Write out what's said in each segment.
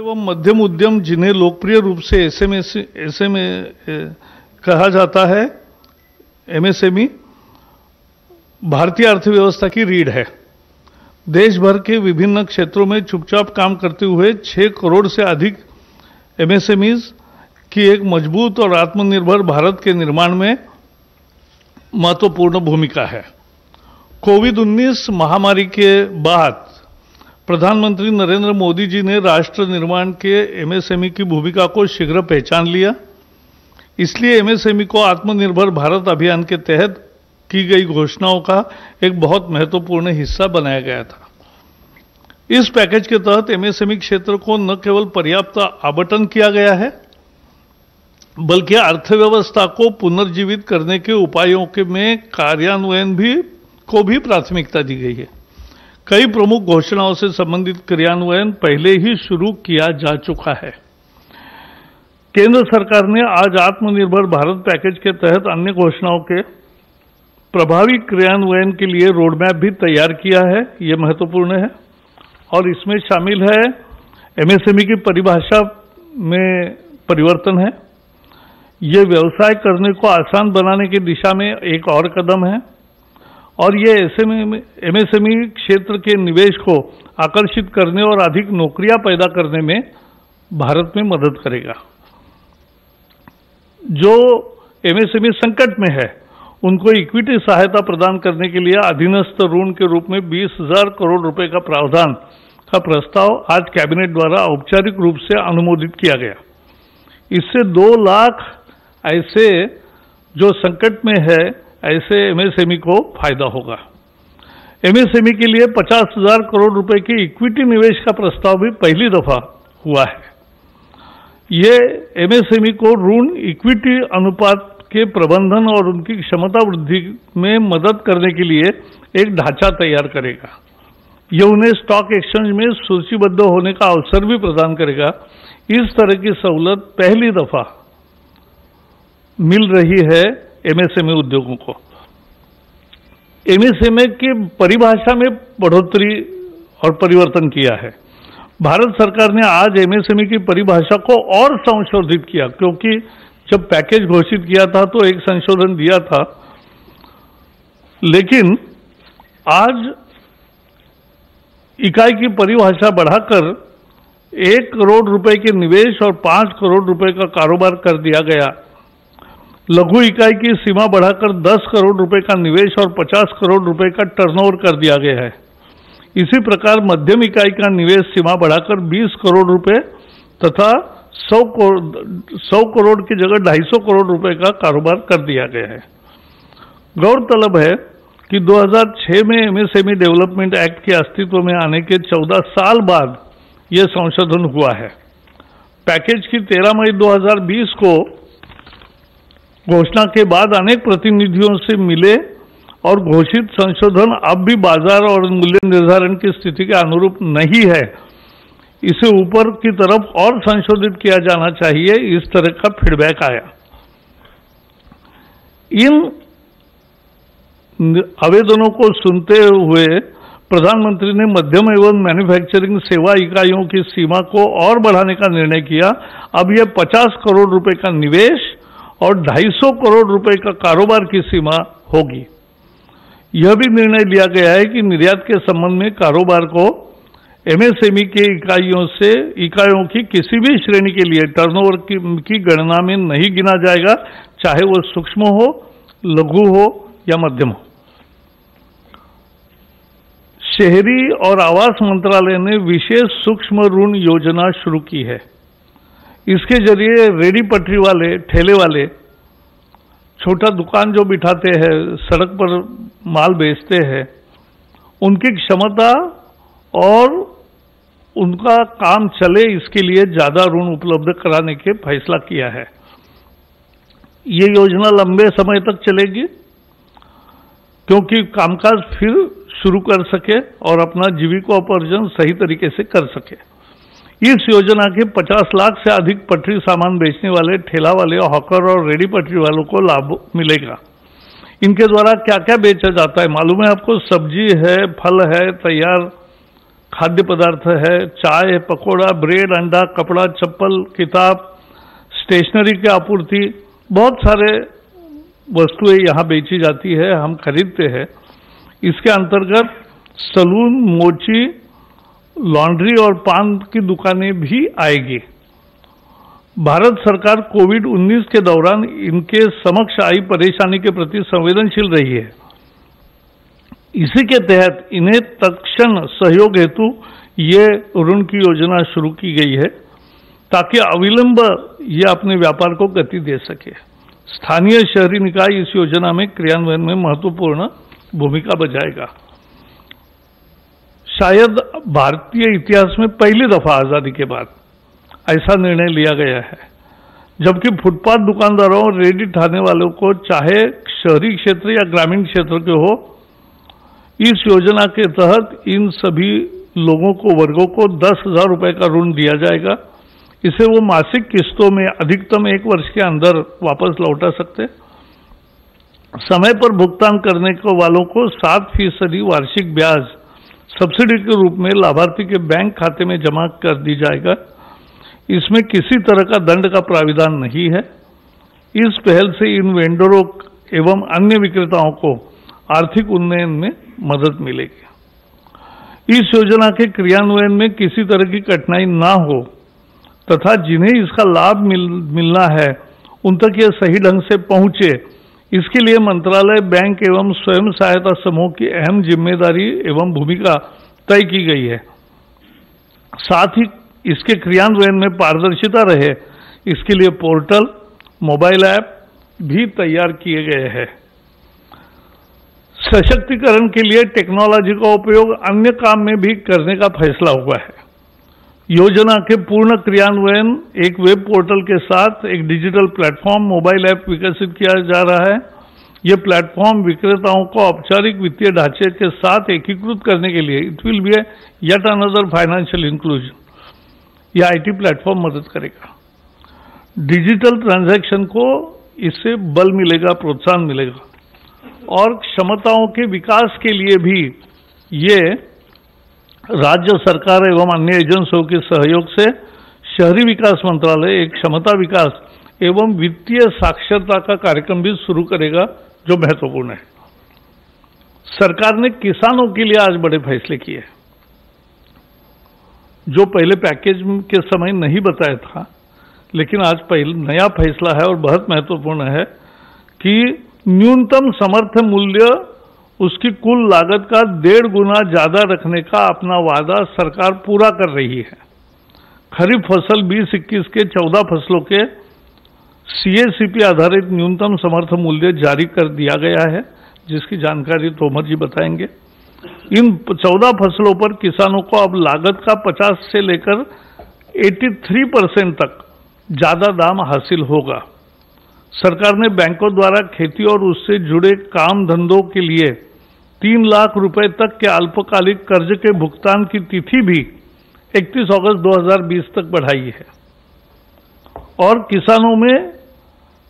एवं मध्यम उद्यम, जिन्हें लोकप्रिय रूप से एसएमए कहा जाता है, एमएसएमई, भारतीय अर्थव्यवस्था की रीढ़ है। देश भर के विभिन्न क्षेत्रों में चुपचाप काम करते हुए 6 करोड़ से अधिक एमएसएमईज की एक मजबूत और आत्मनिर्भर भारत के निर्माण में महत्वपूर्ण भूमिका है। कोविड-19 महामारी के बाद प्रधानमंत्री नरेंद्र मोदी जी ने राष्ट्र निर्माण के एमएसएमई की भूमिका को शीघ्र पहचान लिया। इसलिए एमएसएमई को आत्मनिर्भर भारत अभियान के तहत की गई घोषणाओं का एक बहुत महत्वपूर्ण हिस्सा बनाया गया था। इस पैकेज के तहत एमएसएमई क्षेत्र को न केवल पर्याप्त आवंटन किया गया है, बल्कि अर्थव्यवस्था को पुनर्जीवित करने के उपायों के में कार्यान्वयन को भी प्राथमिकता दी गई है। कई प्रमुख घोषणाओं से संबंधित क्रियान्वयन पहले ही शुरू किया जा चुका है। केंद्र सरकार ने आज आत्मनिर्भर भारत पैकेज के तहत अन्य घोषणाओं के प्रभावी क्रियान्वयन के लिए रोडमैप भी तैयार किया है। यह महत्वपूर्ण है और इसमें शामिल है एमएसएमई की परिभाषा में परिवर्तन है। ये व्यवसाय करने को आसान बनाने की दिशा में एक और कदम है और ये एमएसएमई क्षेत्र के निवेश को आकर्षित करने और अधिक नौकरियां पैदा करने में भारत में मदद करेगा। जो एमएसएमई संकट में है, उनको इक्विटी सहायता प्रदान करने के लिए अधीनस्थ ऋण के रूप में 20,000 करोड़ रुपए का प्रावधान का प्रस्ताव आज कैबिनेट द्वारा औपचारिक रूप से अनुमोदित किया गया। इससे 2 लाख ऐसे जो संकट में है ऐसे एमएसएमई को फायदा होगा। एमएसएमई के लिए 50,000 करोड़ रुपए के इक्विटी निवेश का प्रस्ताव भी पहली दफा हुआ है। ये एमएसएमई को ऋण इक्विटी अनुपात के प्रबंधन और उनकी क्षमता वृद्धि में मदद करने के लिए एक ढांचा तैयार करेगा। यह उन्हें स्टॉक एक्सचेंज में सूचीबद्ध होने का अवसर भी प्रदान करेगा। इस तरह की सहूलत पहली दफा मिल रही है एमएसएमई उद्योगों को। एमएसएमई की परिभाषा में बढ़ोतरी और परिवर्तन किया है। भारत सरकार ने आज एमएसएमई की परिभाषा को और संशोधित किया, क्योंकि जब पैकेज घोषित किया था तो एक संशोधन दिया था, लेकिन आज इकाई की परिभाषा बढ़ाकर 1 करोड़ रुपए के निवेश और 5 करोड़ रुपए का कारोबार कर दिया गया। लघु इकाई की सीमा बढ़ाकर 10 करोड़ रुपए का निवेश और 50 करोड़ रुपए का टर्नओवर कर दिया गया है। इसी प्रकार मध्यम इकाई का निवेश सीमा बढ़ाकर 20 करोड़ रुपए तथा 100 करोड़ की जगह 250 करोड़ रुपए का कारोबार कर दिया गया है। गौरतलब है कि 2006 में एमएसएमई डेवलपमेंट एक्ट के अस्तित्व में आने के 14 साल बाद यह संशोधन हुआ है। पैकेज की 13 मई 2020 को घोषणा के बाद अनेक प्रतिनिधियों से मिले और घोषित संशोधन अब भी बाजार और मूल्य निर्धारण की स्थिति के अनुरूप नहीं है, इसे ऊपर की तरफ और संशोधित किया जाना चाहिए, इस तरह का फीडबैक आया। इन आवेदनों को सुनते हुए प्रधानमंत्री ने मध्यम एवं मैन्युफैक्चरिंग सेवा इकाइयों की सीमा को और बढ़ाने का निर्णय किया। अब यह 50 करोड़ रुपए का निवेश और 250 करोड़ रुपए का कारोबार की सीमा होगी। यह भी निर्णय लिया गया है कि निर्यात के संबंध में कारोबार को एमएसएमई के इकाइयों की किसी भी श्रेणी के लिए टर्नओवर की गणना में नहीं गिना जाएगा, चाहे वो सूक्ष्म हो, लघु हो या मध्यम हो। शहरी और आवास मंत्रालय ने विशेष सूक्ष्म ऋण योजना शुरू की है। इसके जरिए रेडी पटरी वाले, ठेले वाले, छोटा दुकान जो बिठाते हैं, सड़क पर माल बेचते हैं, उनकी क्षमता और उनका काम चले इसके लिए ज्यादा ऋण उपलब्ध कराने के फैसला किया है। ये योजना लंबे समय तक चलेगी क्योंकि कामकाज फिर शुरू कर सके और अपना जीविकोपार्जन सही तरीके से कर सके। इस योजना के 50 लाख से अधिक पटरी सामान बेचने वाले, ठेला वाले, हॉकर और रेडी पटरी वालों को लाभ मिलेगा। इनके द्वारा क्या क्या बेचा जाता है मालूम है आपको? सब्जी है, फल है, तैयार खाद्य पदार्थ है, चाय, पकौड़ा, ब्रेड, अंडा, कपड़ा, चप्पल, किताब, स्टेशनरी की आपूर्ति, बहुत सारे वस्तुएं यहाँ बेची जाती है, हम खरीदते हैं। इसके अंतर्गत सलून, मोची, लॉन्ड्री और पान की दुकानें भी आएगी। भारत सरकार कोविड-19 के दौरान इनके समक्ष आई परेशानी के प्रति संवेदनशील रही है। इसी के तहत इन्हें तत्क्षण सहयोग हेतु ये ऋण की योजना शुरू की गई है ताकि अविलंब ये अपने व्यापार को गति दे सके। स्थानीय शहरी निकाय इस योजना में क्रियान्वयन में महत्वपूर्ण भूमिका बजाएगा। शायद भारतीय इतिहास में पहली दफा आजादी के बाद ऐसा निर्णय लिया गया है, जबकि फुटपाथ दुकानदारों और रेडी ठाने वालों को, चाहे शहरी क्षेत्र या ग्रामीण क्षेत्र के हो, इस योजना के तहत इन सभी लोगों को, वर्गों को 10,000 रुपए का ऋण दिया जाएगा। इसे वो मासिक किस्तों में अधिकतम 1 वर्ष के अंदर वापस लौटा सकते। समय पर भुगतान करने को वालों को 7% वार्षिक ब्याज सब्सिडी के रूप में लाभार्थी के बैंक खाते में जमा कर दी जाएगा। इसमें किसी तरह का दंड का प्राविधान नहीं है। इस पहल से इन वेंडरों एवं अन्य विक्रेताओं को आर्थिक उन्नयन में मदद मिलेगी। इस योजना के क्रियान्वयन में किसी तरह की कठिनाई ना हो तथा जिन्हें इसका लाभ मिलना है उन तक यह सही ढंग से पहुंचे, इसके लिए मंत्रालय, बैंक एवं स्वयं सहायता समूह की अहम जिम्मेदारी एवं भूमिका तय की गई है। साथ ही इसके क्रियान्वयन में पारदर्शिता रहे, इसके लिए पोर्टल, मोबाइल ऐप भी तैयार किए गए हैं। सशक्तिकरण के लिए टेक्नोलॉजी का उपयोग अन्य काम में भी करने का फैसला हुआ है। योजना के पूर्ण क्रियान्वयन एक वेब पोर्टल के साथ एक डिजिटल प्लेटफॉर्म, मोबाइल ऐप विकसित किया जा रहा है। यह प्लेटफॉर्म विक्रेताओं को औपचारिक वित्तीय ढांचे के साथ एकीकृत करने के लिए it will be yet another financial inclusion, यह आईटी प्लेटफॉर्म मदद करेगा। डिजिटल ट्रांजैक्शन को इससे बल मिलेगा, प्रोत्साहन मिलेगा और क्षमताओं के विकास के लिए भी ये राज्य सरकार एवं अन्य एजेंसियों के सहयोग से शहरी विकास मंत्रालय एक क्षमता विकास एवं वित्तीय साक्षरता का कार्यक्रम भी शुरू करेगा, जो महत्वपूर्ण है। सरकार ने किसानों के लिए आज बड़े फैसले किए, जो पहले पैकेज के समय नहीं बताया था, लेकिन आज पहले नया फैसला है और बहुत महत्वपूर्ण है कि न्यूनतम समर्थन मूल्य उसकी कुल लागत का 1.5 गुना ज्यादा रखने का अपना वादा सरकार पूरा कर रही है। खरीफ फसल 2021 के 14 फसलों के CACP आधारित न्यूनतम समर्थन मूल्य जारी कर दिया गया है, जिसकी जानकारी तोमर जी बताएंगे। इन 14 फसलों पर किसानों को अब लागत का 50 से लेकर 83% तक ज्यादा दाम हासिल होगा। सरकार ने बैंकों द्वारा खेती और उससे जुड़े काम धंधों के लिए 3 लाख रुपए तक के अल्पकालिक कर्ज के भुगतान की तिथि भी 31 अगस्त 2020 तक बढ़ाई है और किसानों में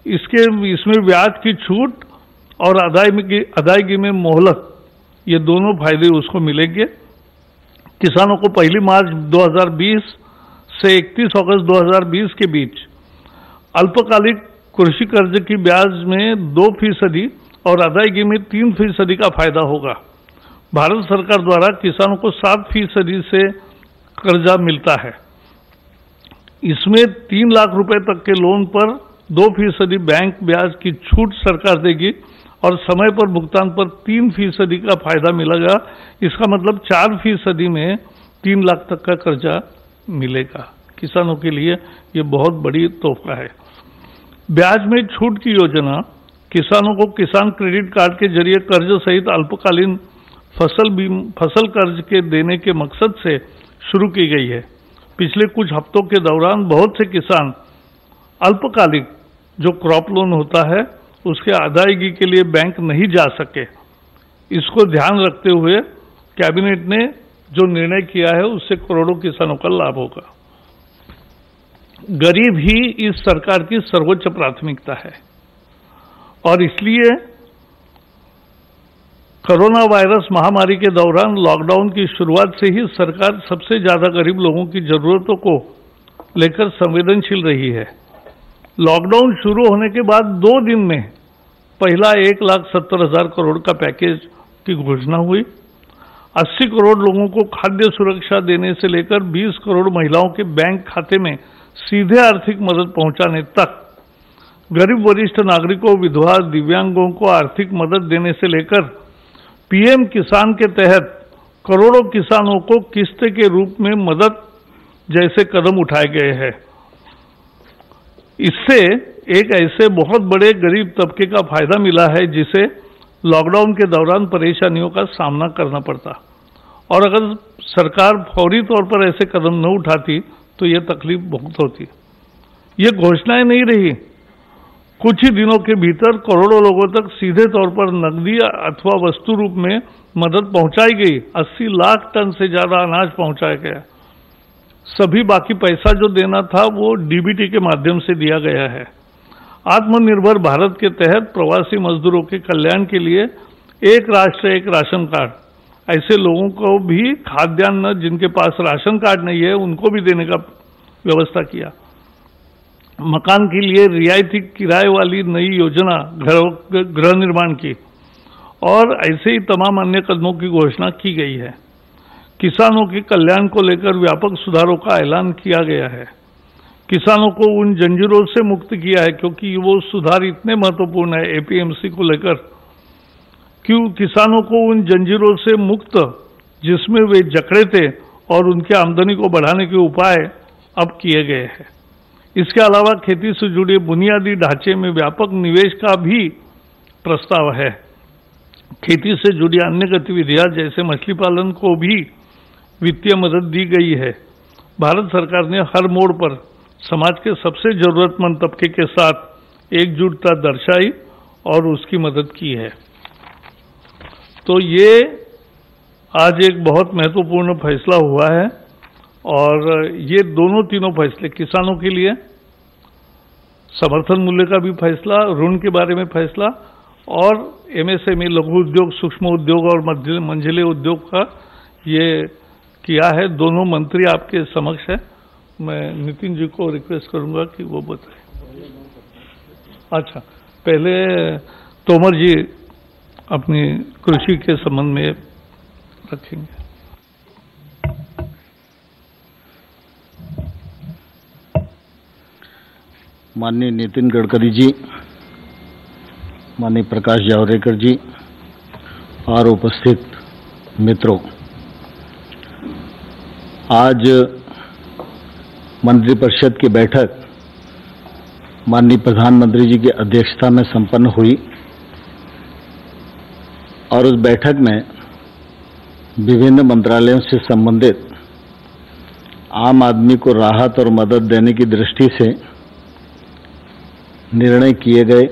इसमें ब्याज की छूट और अदायगी में मोहलत, ये दोनों फायदे उसको मिलेंगे। किसानों को 1 मार्च 2020 से 31 अगस्त 2020 के बीच अल्पकालिक कृषि कर्ज की ब्याज में 2% और अदायगी में 3% का फायदा होगा। भारत सरकार द्वारा किसानों को 7% से कर्जा मिलता है। इसमें 3 लाख रुपए तक के लोन पर 2% बैंक ब्याज की छूट सरकार देगी और समय पर भुगतान पर 3% का फायदा मिलेगा। इसका मतलब 4% में 3 लाख तक का कर्जा मिलेगा। किसानों के लिए ये बहुत बड़ी तोहफा है। ब्याज में छूट की योजना किसानों को किसान क्रेडिट कार्ड के जरिए कर्ज सहित अल्पकालीन फसल कर्ज के देने के मकसद से शुरू की गई है। पिछले कुछ हफ्तों के दौरान बहुत से किसान अल्पकालिक जो क्रॉप लोन होता है उसके अदायगी के लिए बैंक नहीं जा सके। इसको ध्यान रखते हुए कैबिनेट ने जो निर्णय किया है उससे करोड़ों किसानों का लाभ होगा। गरीब ही इस सरकार की सर्वोच्च प्राथमिकता है और इसलिए कोरोना वायरस महामारी के दौरान लॉकडाउन की शुरुआत से ही सरकार सबसे ज्यादा गरीब लोगों की जरूरतों को लेकर संवेदनशील रही है। लॉकडाउन शुरू होने के बाद 2 दिन में पहला 1,70,000 करोड़ का पैकेज की घोषणा हुई। 80 करोड़ लोगों को खाद्य सुरक्षा देने से लेकर 20 करोड़ महिलाओं के बैंक खाते में सीधे आर्थिक मदद पहुंचाने तक, गरीब वरिष्ठ नागरिकों, विधवा, दिव्यांगों को आर्थिक मदद देने से लेकर पीएम किसान के तहत करोड़ों किसानों को किस्त के रूप में मदद जैसे कदम उठाए गए हैं। इससे एक ऐसे बहुत बड़े गरीब तबके का फायदा मिला है जिसे लॉकडाउन के दौरान परेशानियों का सामना करना पड़ता, और अगर सरकार फौरी तौर पर ऐसे कदम न उठाती तो यह तकलीफ बहुत होती। ये घोषणाएं नहीं रही, कुछ ही दिनों के भीतर करोड़ों लोगों तक सीधे तौर पर नकदी अथवा वस्तु रूप में मदद पहुंचाई गई। 80 लाख टन से ज्यादा अनाज पहुंचाया गया। सभी बाकी पैसा जो देना था वो डीबीटी के माध्यम से दिया गया है। आत्मनिर्भर भारत के तहत प्रवासी मजदूरों के कल्याण के लिए एक राष्ट्र एक राशन कार्ड, ऐसे लोगों को भी खाद्यान्न जिनके पास राशन कार्ड नहीं है उनको भी देने का व्यवस्था किया। मकान के लिए रियायती किराए वाली नई योजना गृह निर्माण की, और ऐसे ही तमाम अन्य कदमों की घोषणा की गई है। किसानों के कल्याण को लेकर व्यापक सुधारों का ऐलान किया गया है। किसानों को उन जंजीरों से मुक्त किया है, क्योंकि वो सुधार इतने महत्वपूर्ण है एपीएमसी को लेकर। क्यों किसानों को उन जंजीरों से मुक्त जिसमें वे जकड़े थे, और उनकी आमदनी को बढ़ाने के उपाय अब किए गए हैं। इसके अलावा खेती से जुड़े बुनियादी ढांचे में व्यापक निवेश का भी प्रस्ताव है। खेती से जुड़ी अन्य गतिविधियां जैसे मछली पालन को भी वित्तीय मदद दी गई है। भारत सरकार ने हर मोड़ पर समाज के सबसे जरूरतमंद तबके के साथ एकजुटता दर्शाई और उसकी मदद की है। तो ये आज एक बहुत महत्वपूर्ण फैसला हुआ है, और ये तीनों फैसले, किसानों के लिए समर्थन मूल्य का भी फैसला, ऋण के बारे में फैसला, और एमएसएमई लघु उद्योग, सूक्ष्म उद्योग और मंझले उद्योग का ये किया है। दोनों मंत्री आपके समक्ष है। मैं नितिन जी को रिक्वेस्ट करूंगा कि वो बताएं। अच्छा, पहले तोमर जी अपनी कृषि के संबंध में रखेंगे। माननीय नितिन गडकरी जी, माननीय प्रकाश जावड़ेकर जी और उपस्थित मित्रों, आज मंत्रिपरिषद की बैठक माननीय प्रधानमंत्री जी की अध्यक्षता में संपन्न हुई, और उस बैठक में विभिन्न मंत्रालयों से संबंधित आम आदमी को राहत और मदद देने की दृष्टि से निर्णय किए गए।